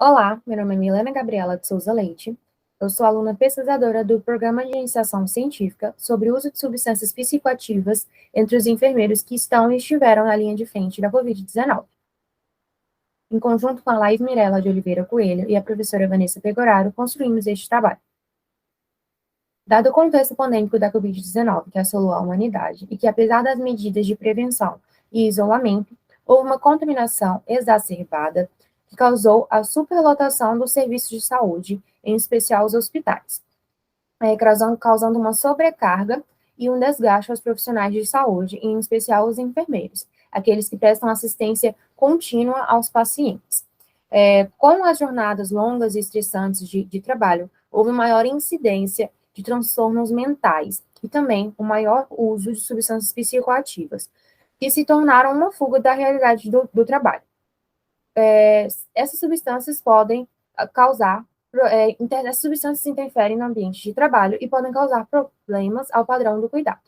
Olá, meu nome é Milena Gabriela de Souza Leite. Eu sou aluna pesquisadora do Programa de Iniciação Científica sobre o uso de substâncias psicoativas entre os enfermeiros que estão e estiveram na linha de frente da Covid-19. Em conjunto com a Laís Mirella de Oliveira Coelho e a professora Vanessa Pegoraro, construímos este trabalho. Dado o contexto pandêmico da Covid-19 que assolou a humanidade e que, apesar das medidas de prevenção e isolamento, houve uma contaminação exacerbada que causou a superlotação dos serviços de saúde, em especial os hospitais, causando uma sobrecarga e um desgaste aos profissionais de saúde, em especial os enfermeiros, aqueles que prestam assistência contínua aos pacientes. Com as jornadas longas e estressantes de trabalho, houve maior incidência de transtornos mentais e também o maior uso de substâncias psicoativas, que se tornaram uma fuga da realidade do trabalho. Essas substâncias podem causar, essas substâncias interferem no ambiente de trabalho e podem causar problemas ao padrão do cuidado.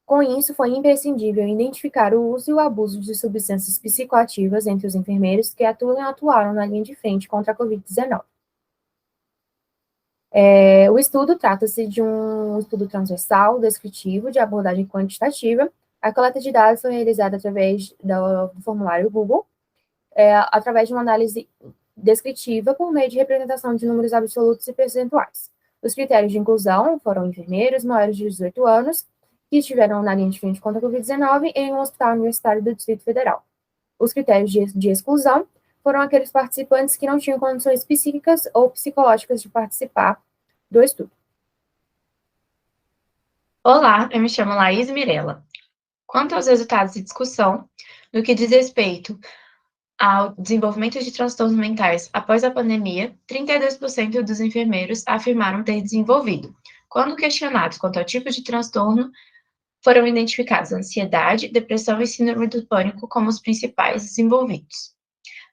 Com isso, foi imprescindível identificar o uso e o abuso de substâncias psicoativas entre os enfermeiros que atuaram na linha de frente contra a Covid-19. O estudo trata-se de um estudo transversal, descritivo, de abordagem quantitativa. A coleta de dados foi realizada através do formulário Google, através de uma análise descritiva por meio de representação de números absolutos e percentuais. Os critérios de inclusão foram enfermeiros maiores de 18 anos que estiveram na linha de frente contra a Covid-19 em um hospital universitário do Distrito Federal. Os critérios de exclusão foram aqueles participantes que não tinham condições psíquicas ou psicológicas de participar do estudo. Olá, eu me chamo Laís Mirella. Quanto aos resultados de discussão, no que diz respeito ao desenvolvimento de transtornos mentais após a pandemia, 32% dos enfermeiros afirmaram ter desenvolvido. Quando questionados quanto ao tipo de transtorno, foram identificados ansiedade, depressão e síndrome do pânico como os principais desenvolvidos.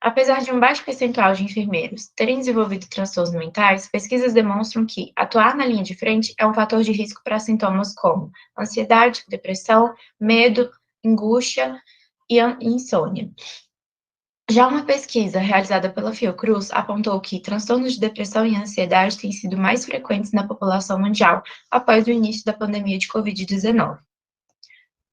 Apesar de um baixo percentual de enfermeiros terem desenvolvido transtornos mentais, pesquisas demonstram que atuar na linha de frente é um fator de risco para sintomas como ansiedade, depressão, medo, angústia e insônia. Já uma pesquisa realizada pela Fiocruz apontou que transtornos de depressão e ansiedade têm sido mais frequentes na população mundial após o início da pandemia de Covid-19.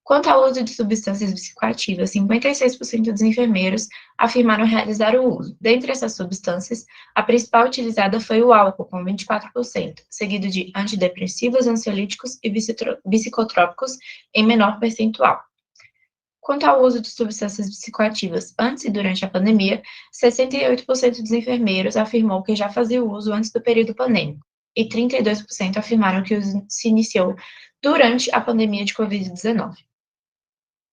Quanto ao uso de substâncias psicoativas, 56% dos enfermeiros afirmaram realizar o uso. Dentre essas substâncias, a principal utilizada foi o álcool, com 24%, seguido de antidepressivos, ansiolíticos e psicotrópicos em menor percentual. Quanto ao uso de substâncias psicoativas antes e durante a pandemia, 68% dos enfermeiros afirmou que já fazia o uso antes do período pandêmico, e 32% afirmaram que o uso se iniciou durante a pandemia de Covid-19.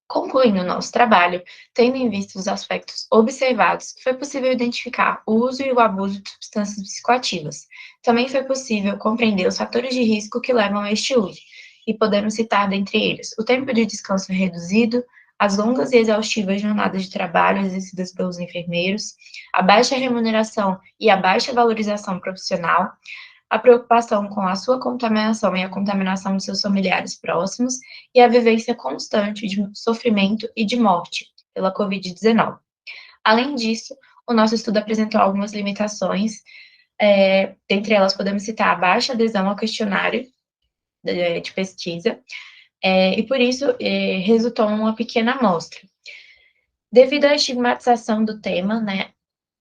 Concluindo o nosso trabalho, tendo em vista os aspectos observados, foi possível identificar o uso e o abuso de substâncias psicoativas. Também foi possível compreender os fatores de risco que levam a este uso, e podemos citar dentre eles o tempo de descanso reduzido, as longas e exaustivas jornadas de trabalho exercidas pelos enfermeiros, a baixa remuneração e a baixa valorização profissional, a preocupação com a sua contaminação e a contaminação de seus familiares próximos, e a vivência constante de sofrimento e de morte pela Covid-19. Além disso, o nosso estudo apresentou algumas limitações, dentre elas podemos citar a baixa adesão ao questionário de pesquisa, e por isso resultou em uma pequena amostra. Devido à estigmatização do tema,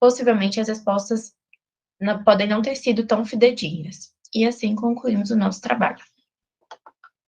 possivelmente as respostas podem não ter sido tão fidedignas. E assim concluímos o nosso trabalho.